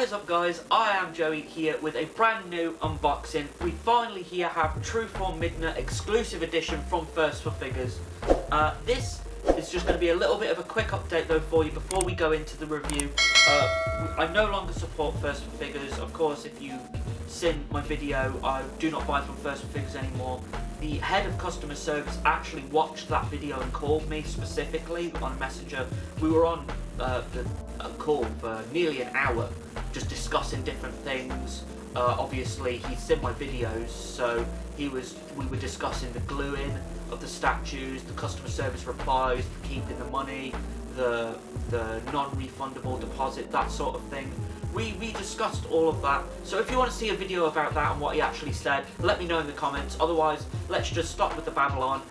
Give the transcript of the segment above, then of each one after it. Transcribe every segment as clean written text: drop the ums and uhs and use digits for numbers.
What is up, guys? I am Joey here with a brand new unboxing. We finally here have True Form Midna exclusive edition from First for Figures. This is just going to be a little bit of a quick update though for you before we go into the review. I no longer support First for Figures. Of course, if you've seen my video, I do not buy from First for Figures anymore. The head of customer service actually watched that video and called me specifically on Messenger. We were on a call for nearly an hour just discussing different things. Obviously he's seen my videos, so we were discussing the gluing of the statues, the customer service replies, keeping the money, the non-refundable deposit, that sort of thing. We discussed all of that, so if you want to see a video about that and what he actually said, let me know in the comments. Otherwise, let's just stop with the Babylon.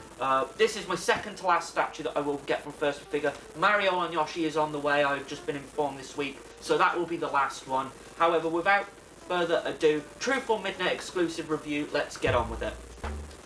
This is my second to last statue that I will get from First for Figure. Mario and Yoshi is on the way, I've just been informed this week, so that will be the last one. However, without further ado, True Form Midna exclusive review, let's get on with it.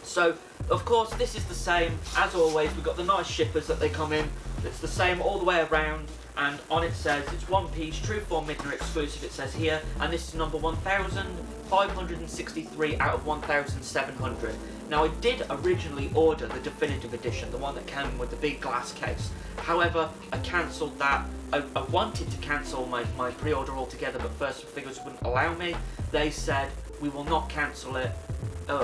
So, of course, this is the same, as always. We've got the nice shippers that they come in. It's the same all the way around, and on it says it's one piece, True Form Midna exclusive, it says here, and this is number 1563 out of 1700. Now, I did originally order the definitive edition, the one that came with the big glass case. However, I cancelled that. I wanted to cancel my pre-order altogether, but First for Figures wouldn't allow me. They said, we will not cancel it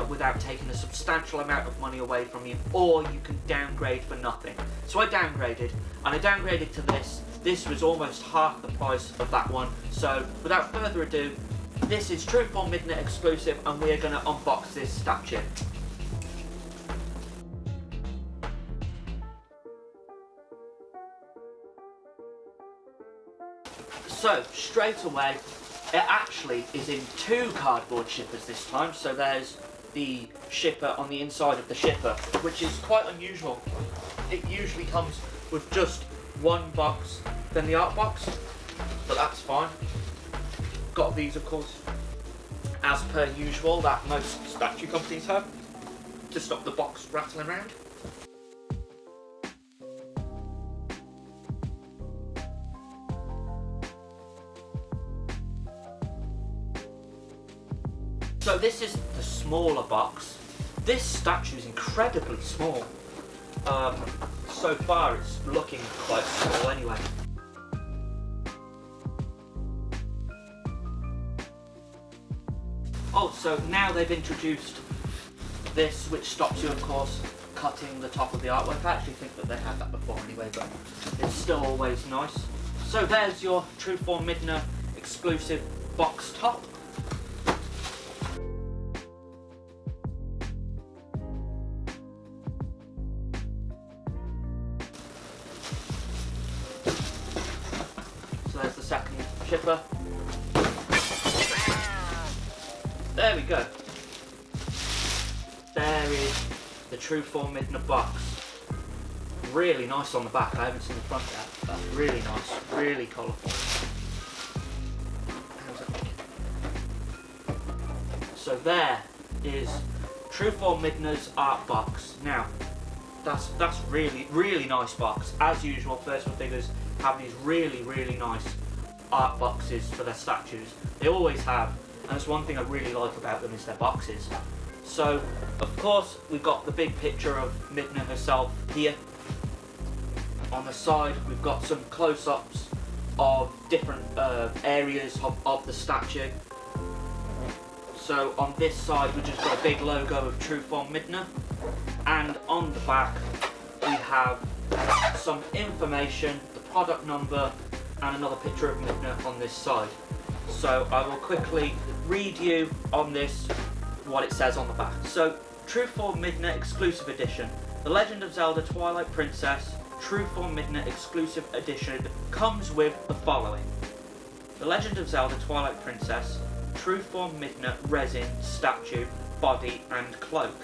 without taking a substantial amount of money away from you, or you can downgrade for nothing. So I downgraded, and I downgraded to this. This was almost half the price of that one. So without further ado, this is True Form Midna exclusive, and we are going to unbox this statue. So, straight away, it actually is in two cardboard shippers this time. So there's the shipper on the inside of the shipper, which is quite unusual. It usually comes with just one box, then the art box, but that's fine. Got these, of course, as per usual, that most statue companies have, to stop the box rattling around. So this is the smaller box. This statue is incredibly small. So far it's looking quite small anyway. Oh, so now they've introduced this, which stops you, of course, cutting the top of the artwork. I actually think that they had that before anyway, but it's still always nice. So there's your True Form Midna exclusive box top. So there's the second shipper. There we go. There is the True Form Midna box. Really nice on the back. I haven't seen the front yet. That's really nice. Really colourful. How's that looking? So there is True Form Midna's art box. Now, that's really nice box. As usual, First for Figures have these really nice art boxes for their statues. They always have, and that's one thing I really like about them is their boxes. So, of course, we've got the big picture of Midna herself here. On the side, we've got some close-ups of different areas of the statue. So on this side, we've just got a big logo of True Form Midna, and on the back, we have some information, the product number, and another picture of Midna on this side. So I will quickly read you on this what it says on the back. So, True Form Midna exclusive edition. The Legend of Zelda Twilight Princess True Form Midna exclusive edition comes with the following. The Legend of Zelda Twilight Princess True Form Midna resin statue, body and cloak.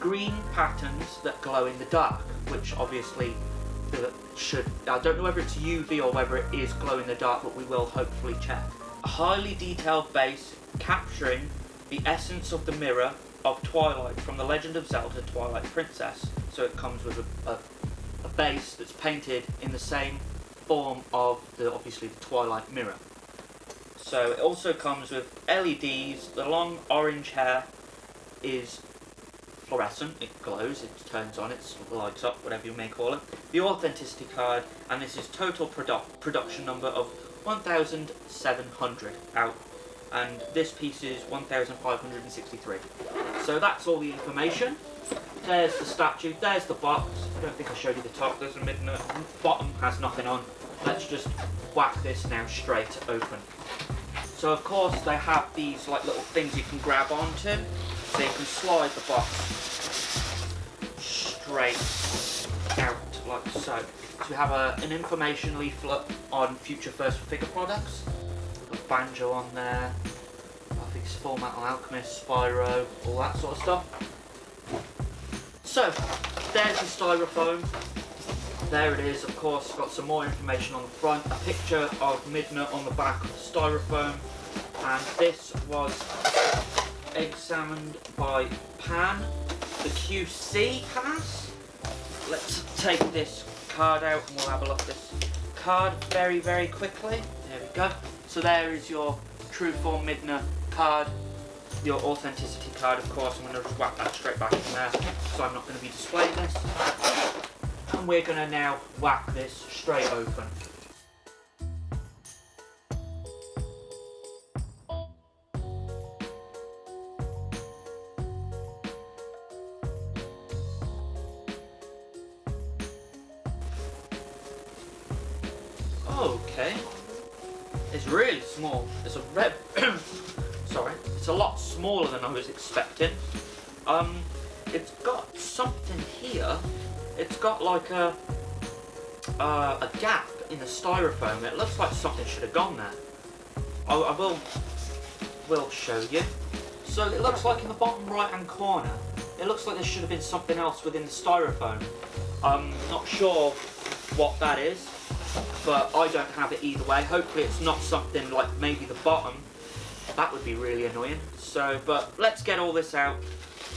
Green patterns that glow in the dark, which obviously should, I don't know whether it's UV or whether it is glow in the dark, but we will hopefully check. A highly detailed base capturing the essence of the mirror of Twilight from The Legend of Zelda Twilight Princess. So it comes with a base that's painted in the same form of obviously the Twilight mirror. So it also comes with LEDs. The long orange hair is fluorescent, it glows, it turns on, it lights up, whatever you may call it. The authenticity card, and this is total production number of 1,700 out, and this piece is 1,563. So that's all the information. There's the statue, there's the box. I don't think I showed you the top, there's a Midna. Bottom has nothing on. Let's just whack this now straight open. So of course they have these like little things you can grab onto, so you can slide the box straight out like so. So we have an information leaflet on future First Figure products. Got a banjo on there, I think it's Full Metal Alchemist, Spyro, all that sort of stuff. So there's the styrofoam. There it is, of course, got some more information on the front, a picture of Midna on the back of the styrofoam, and this was examined by Pan, the QC pass. Let's take this card out and we'll have a look at this card very, very quickly. There we go. So there is your Trueform Midna card, your authenticity card, of course. I'm going to just whack that straight back in there, so I'm not going to be displaying this. And we're going to now whack this straight open. Okay, it's really small. It's a red. Sorry, it's a lot smaller than I was expecting. It's got something here. It's got like a gap in the styrofoam. It looks like something should have gone there. I will show you. So it looks like in the bottom right hand corner, it looks like there should have been something else within the styrofoam. I'm not sure what that is, but I don't have it either way. Hopefully it's not something like maybe the bottom. That would be really annoying. So, but let's get all this out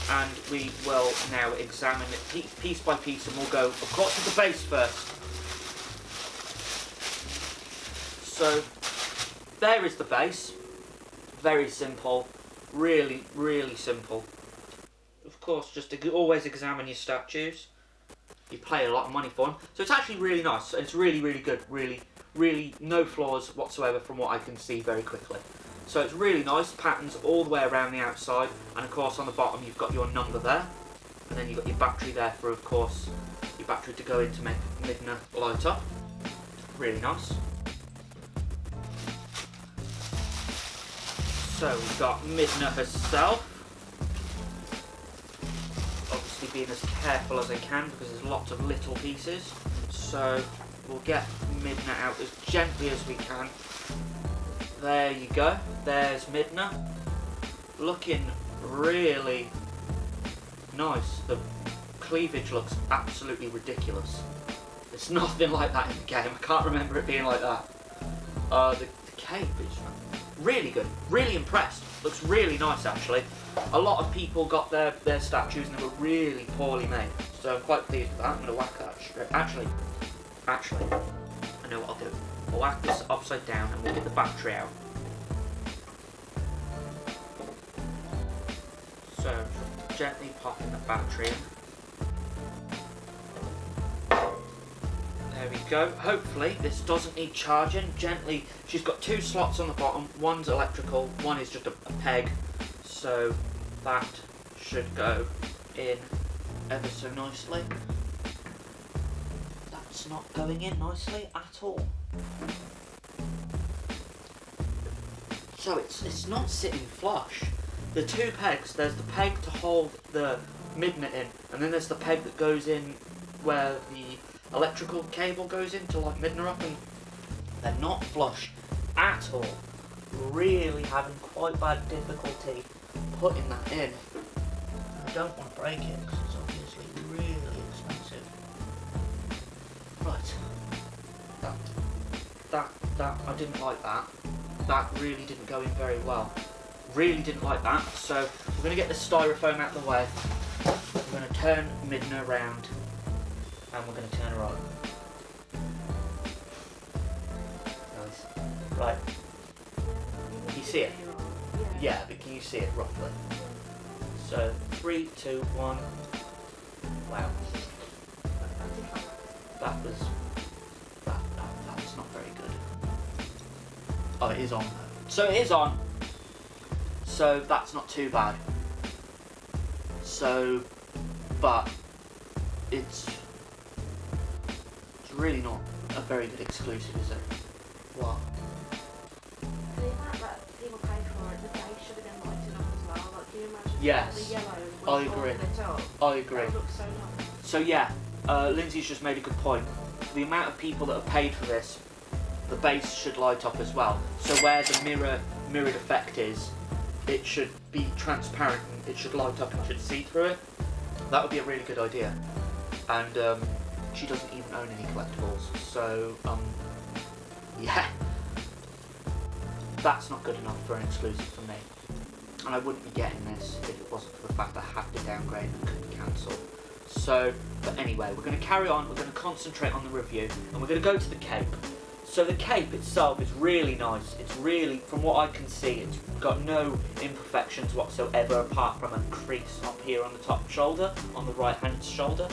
and we will now examine it piece by piece, and we'll go, of course, to the base first. So there is the base. Very simple. Really, really simple. Of course, just to always examine your statues. You pay a lot of money for them. So it's actually really nice. It's really, really good. Really, really no flaws whatsoever from what I can see very quickly. So it's really nice. Patterns all the way around the outside. And of course on the bottom you've got your number there. And then you've got your battery there for, of course, your battery to go in to make Midna light up. Really nice. So we've got Midna herself. Obviously being as careful as I can because there's lots of little pieces. So we'll get Midna out as gently as we can. There you go. There's Midna. Looking really nice. The cleavage looks absolutely ridiculous. It's nothing like that in the game. I can't remember it being like that. The cape is really good. Really impressed. Looks really nice actually. A lot of people got their statues and they were really poorly made. So I'm quite pleased with that. I'm going to whack that straight. Actually, I know what I'll do. I'll whack this upside down and we'll get the battery out. So gently popping the battery in. There we go. Hopefully this doesn't need charging. Gently, she's got two slots on the bottom. One's electrical, one is just a peg. So that should go in ever so nicely. That's not going in nicely at all. So it's not sitting flush. The two pegs, there's the peg to hold the Midna in, and then there's the peg that goes in where the electrical cable goes in to light Midna up, and they're not flush at all. Really having quite bad difficulty putting that in. I don't want to break it because it's obviously really expensive. Right. That I didn't like that. That really didn't go in very well. Really didn't like that. So we're going to get the styrofoam out of the way. We're going to turn Midna around and we're going to turn her on. Nice. Right. Can you see it? Yeah, but can you see it roughly? So 3, 2, 1. Wow. That's not very good. Oh, it is on though. So it is on. So that's not too bad. So, but it's really not a very good exclusive, is it? What? The amount that people pay for it, the base should have been lighted up as well. Like, can you imagine Yes, the yellow I was agree. lit up? I agree. That looks so nice. So yeah, Lindsay's just made a good point. The amount of people that have paid for this, the base should light up as well. So where the mirrored effect is, it should be transparent and it should light up and you should see through it. That would be a really good idea. And she doesn't even own any collectibles, so yeah, that's not good enough for an exclusive for me. And I wouldn't be getting this if it wasn't for the fact I had to downgrade and couldn't cancel. So, but anyway, we're going to carry on, we're going to concentrate on the review, and we're going to go to the cape. So the cape itself is really nice. It's really, from what I can see, it's got no imperfections whatsoever apart from a crease up here on the top shoulder, on the right hand shoulder.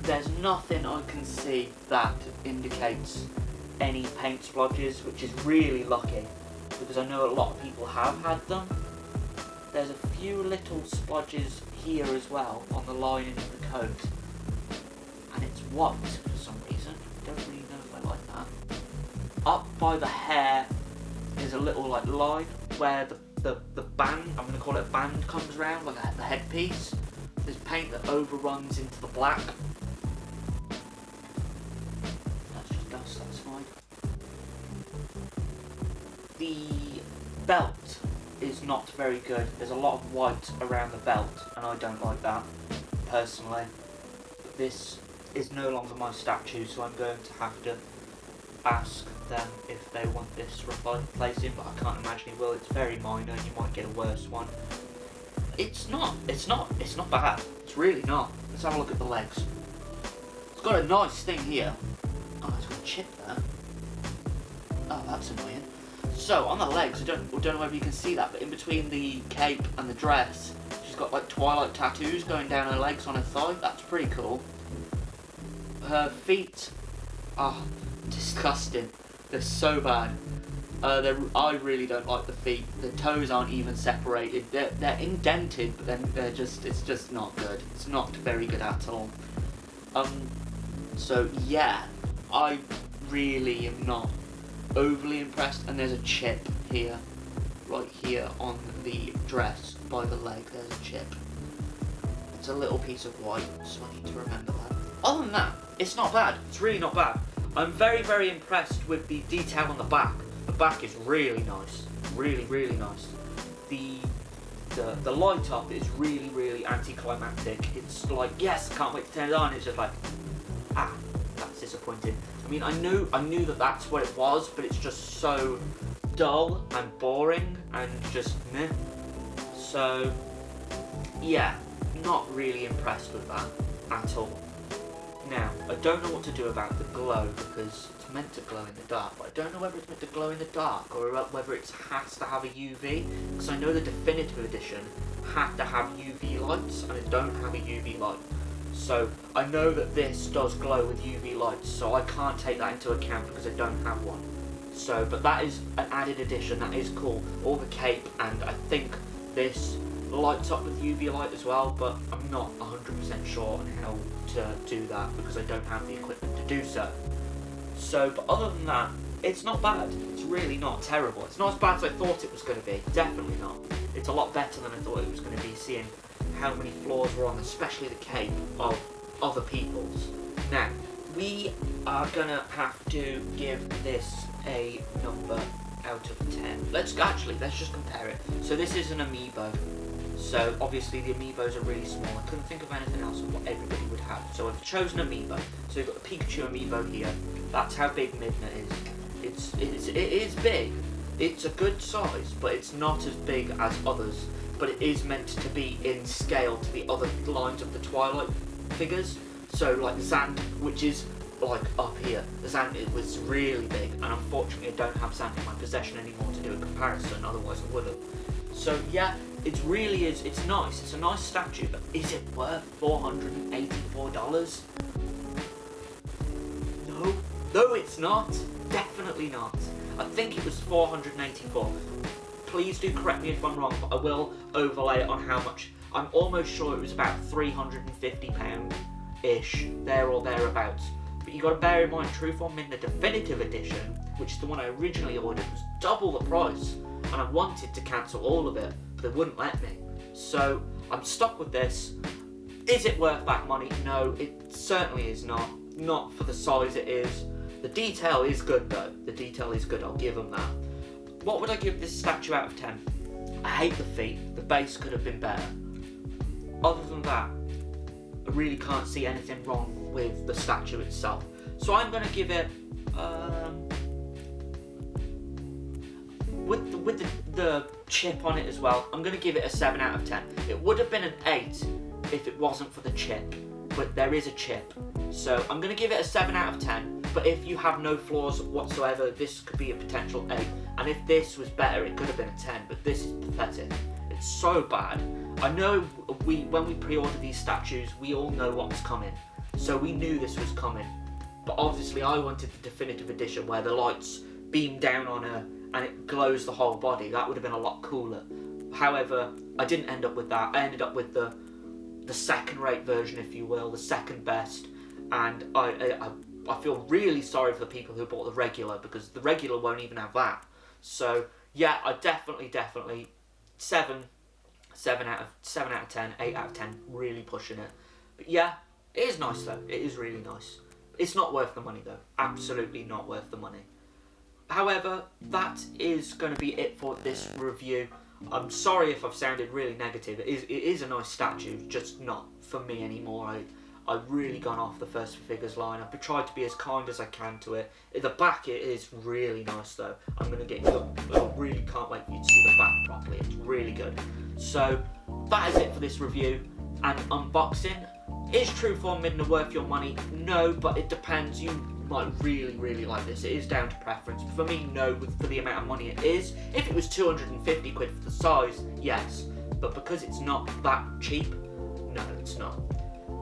There's nothing I can see that indicates any paint splodges, which is really lucky because I know a lot of people have had them. There's a few little splodges here as well on the lining of the coat, and it's white for some reason. I don't really know if I like that. Up by the hair is a little like line where the band, I'm going to call it a band, comes around, like the headpiece. There's paint that overruns into the black. That's just dust, that's fine. The belt is not very good. There's a lot of white around the belt and I don't like that personally. But this is no longer my statue, so I'm going to have to ask them if they want this replacing, but I can't imagine he will. It's very minor, you might get a worse one. It's not bad. It's really not. Let's have a look at the legs. It's got a nice thing here. Oh, it's got a chip there. Oh, that's annoying. So, on the legs, I don't know whether you can see that, but in between the cape and the dress, she's got like Twilight tattoos going down her legs on her thigh. That's pretty cool. Her feet are disgusting. They're so bad. I really don't like the feet. The toes aren't even separated. They're indented, but then it's just not good. It's not very good at all. So yeah, I really am not overly impressed. And there's a chip here, right here on the dress by the leg. There's a chip. It's a little piece of white, so I need to remember that. Other than that, it's not bad. It's really not bad. I'm very, very impressed with the detail on the back. The back is really nice. Really, really nice. The light up is really, really anticlimactic. It's like, yes, I can't wait to turn it on. It's just like, that's disappointing. I mean, I knew that that's what it was, but it's just so dull and boring and just meh. So, yeah, not really impressed with that at all. Now, I don't know what to do about the glow because it's meant to glow in the dark, but I don't know whether it's meant to glow in the dark or whether it has to have a UV, because I know the definitive edition had to have UV lights and it don't have a UV light. So I know that this does glow with UV lights, so I can't take that into account because I don't have one. So, but that is an added addition, that is cool. All the cape, and I think this lights up with UV light as well, but I'm not 100% sure on how to do that because I don't have the equipment to do so. So, but other than that, it's not bad. It's really not terrible. It's not as bad as I thought it was going to be. Definitely not. It's a lot better than I thought it was going to be, seeing how many flaws were on, especially the cape of other people's. Now, we are going to have to give this a number out of 10. Let's just compare it. So this is an amiibo. So obviously the amiibos are really small. I couldn't think of anything else of what everybody would have. So I've chosen amiibo. So we've got the Pikachu amiibo here. That's how big Midna is. It is big. It's a good size, but it's not as big as others. But it is meant to be in scale to the other lines of the Twilight figures. So like Zand, which is like up here. The Zelda was really big, and unfortunately I don't have Zelda in my possession anymore to do a comparison, otherwise I would have. So yeah, it really is, it's nice, it's a nice statue, but is it worth $484? No it's not, definitely not. I think it was $484. Please do correct me if I'm wrong, but I will overlay it on how much. I'm almost sure it was about £350-ish, there or thereabouts. But you got to bear in mind, True Form Midna Definitive Edition, which is the one I originally ordered, was double the price, and I wanted to cancel all of it, but they wouldn't let me. So I'm stuck with this. Is it worth that money? No, it certainly is not. Not for the size it is. The detail is good though. The detail is good, I'll give them that. What would I give this statue out of 10? I hate the feet. The base could have been better. Other than that, I really can't see anything wrong with the statue itself. So I'm going to give it, with the chip on it as well, I'm going to give it a 7 out of 10. It would have been an 8 if it wasn't for the chip, but there is a chip. So I'm going to give it a 7 out of 10, but if you have no flaws whatsoever, this could be a potential 8. And if this was better, it could have been a 10, but this is pathetic. It's so bad. I know when we pre-order these statues, we all know what's coming. So we knew this was coming. But obviously I wanted the definitive edition where the lights beam down on her and it glows the whole body. That would have been a lot cooler. However, I didn't end up with that. I ended up with the second-rate version, if you will, the second best. And I feel really sorry for the people who bought the regular, because the regular won't even have that. So yeah, I definitely 7 out of 10, 8 out of 10, really pushing it. But yeah, it is nice though. It is really nice. It's not worth the money though. Absolutely not worth the money. However, that is going to be it for this review. I'm sorry if I've sounded really negative. It is a nice statue, just not for me anymore. I've really gone off the First for Figures line. I've tried to be as kind as I can to it. At the back, it is really nice though. I'm going to get you, I really can't wait for you to see the back properly. It's really good. So that is it for this review and unboxing. Is True Form Midna worth your money? No, but it depends. You might really like this. It is down to preference. For me, no, for the amount of money it is. If it was 250 quid for the size, yes. But because it's not that cheap, no, it's not.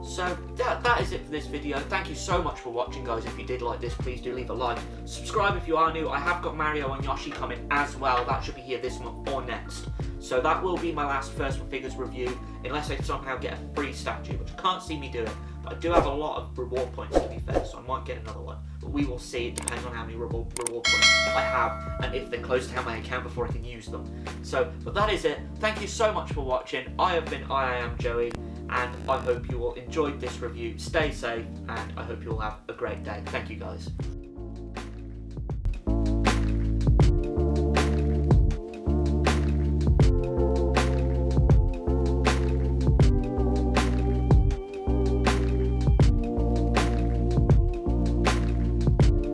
So that is it for this video. Thank you so much for watching, guys. If you did like this, please do leave a like. Subscribe if you are new. I have got Mario and Yoshi coming as well. That should be here this month or next. So that will be my last First for Figures review, unless I somehow get a free statue, which I can't see me doing. But I do have a lot of reward points, to be fair, so I might get another one. But we will see. It depends on how many reward points I have, and if they close down my account before I can use them. So, but that is it. Thank you so much for watching. I am Joey, and I hope you all enjoyed this review. Stay safe, and I hope you all have a great day. Thank you, guys.